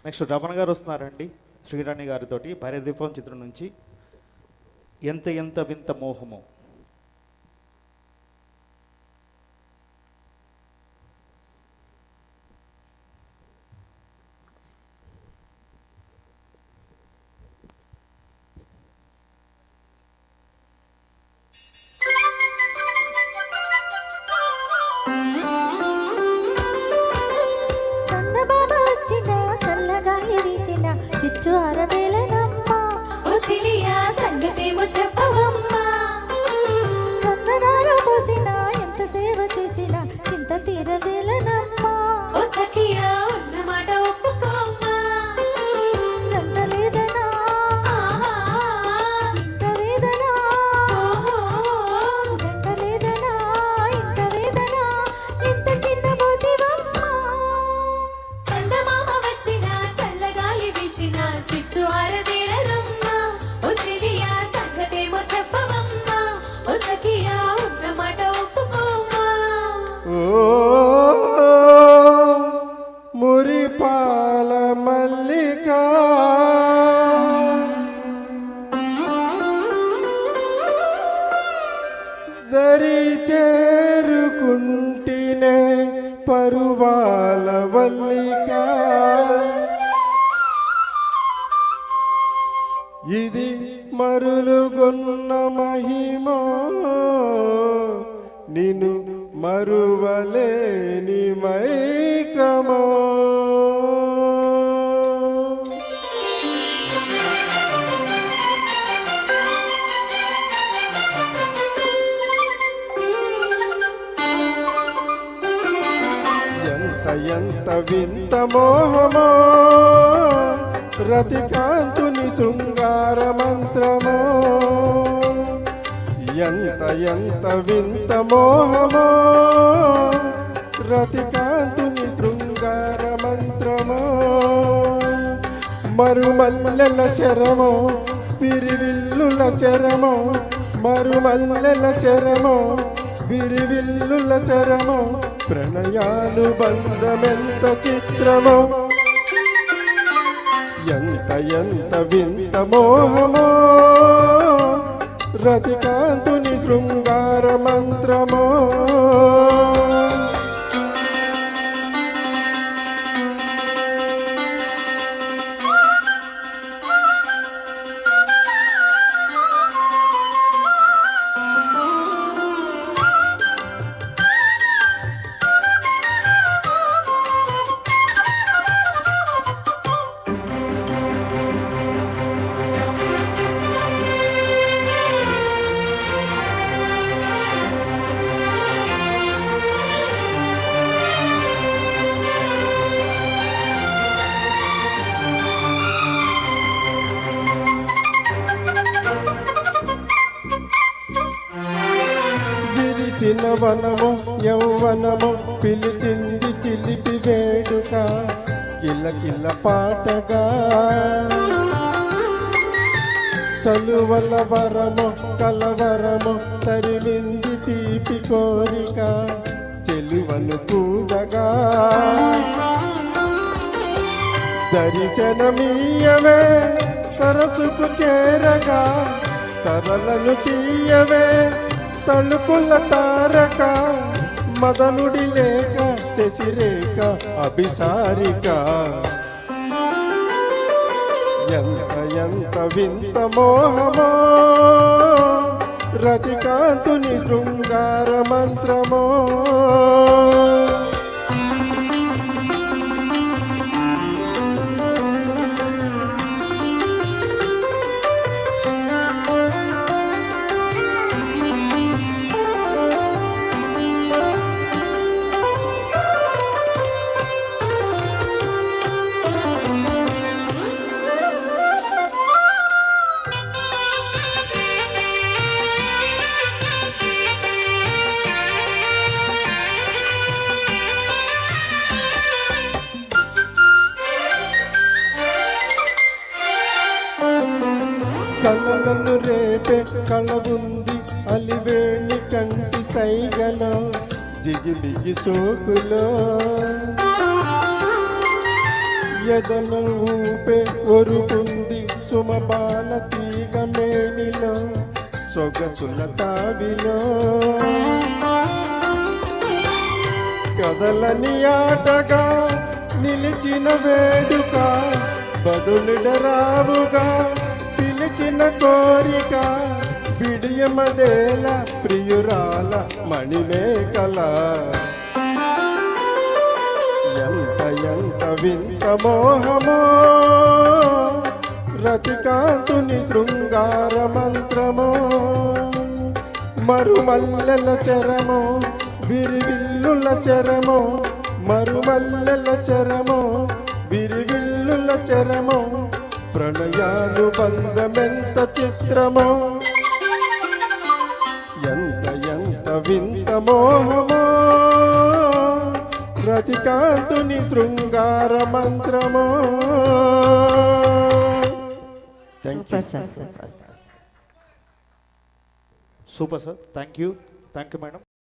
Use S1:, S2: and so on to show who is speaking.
S1: Next Ramana గారు వస్తున్నారండి శ్రీరాణి గారితో భార్యదీపం చిత్రం నుంచి ఎంత ఎంత వింత మోహము.
S2: చిచ్చు అరవేలనమ్మ ఓ చిలియా సంగతేమో చెప్పవమ్మా. చందనాలు పోసినా ఎంత సేవ చేసినా ఇంత తీరవేలనమ్మ ఓ సఖియా ఉన్నమాట ఒప్పుకోమ్మా. జంట లేదనా ఇంత వేదనా జంట లేదనా ఇంత వేదనా ఇంత చిన్న బోధివమ్మా. చందమామ వచ్చినా చల్లగాలి వీచినా చిచ్చు ఆరదేరనమ్మా ఓ చిలియా సంగతేమో చెప్పవమ్మా. ఓ సఖియా ఉన్నమాట ఒప్పుకోమ్మా.
S3: మురిపాల మల్లిక దరి చేరుకుంటినే పరువాల వల్లిక ఇది మరులుగొన్న మహిమో నిన్ను మరువలేని మైకమో. ఎంత ఎంత వింత మోహమో రతికాంతుని శృంగార మంత్రమో. ఎంత ఎంత వింత మోహమో రతికాంతుని శృంగార మంత్రమో. మరుమల్లెల శరమో పిరివిల్లుల శరమో మరుమల్లెల శరమో విరివిల్లుల శరమో. ప్రణయాలు బంధమెంత చిత్రమో ఎంత ఎంత వింత మోహమో రతికాంతుని శృంగార మంత్రమో. విరిసిన వనము యౌవనము పిలిచింది చిలిపి వేడుక కిలకిల పాటగా. చలువల వరము కలవరము తరిమింది తీపి కోరిక చెలువను కూడగా. దర్శనమీయవే సరసుకు చేరగా తరలను తీయవే తలుపుల తారక. మదనుడి లేక శశిరేఖ అభిసారిక. ఎంత ఎంత వింత మోహమో రతికాంతుని శృంగార మంత్రమో. కలలను రేపే కళవుంది అలివేణి కంటి సైగలో జిగిమిగి సోకులో. ఎదను ఊపే ఒరుకుంది సుమబాల తీగ మేనిలో సొగసుల తావిలో కదలని ఆటగా నిలిచిన వేడుక బదులుడరావుగా పిలిచిన కోరిక బిడియమదేల ప్రియురాల మణిమేకల ఎంత ఎంత వింత మోహమో రతికాంతుని శృంగార మంత్రమో మరుమల్లెల శరమో విరివిల్లుల శరమో మరుమల్లెల శరమో విరివిల్లుల శరమో ప్రణయాలు బంధమెంత చిత్రమో ఎంత ఎంత వింత మోహమో రతికాంతుని శృంగార మంత్రమో. Thank you.
S4: Super sir, super.
S1: Super sir, thank you madam.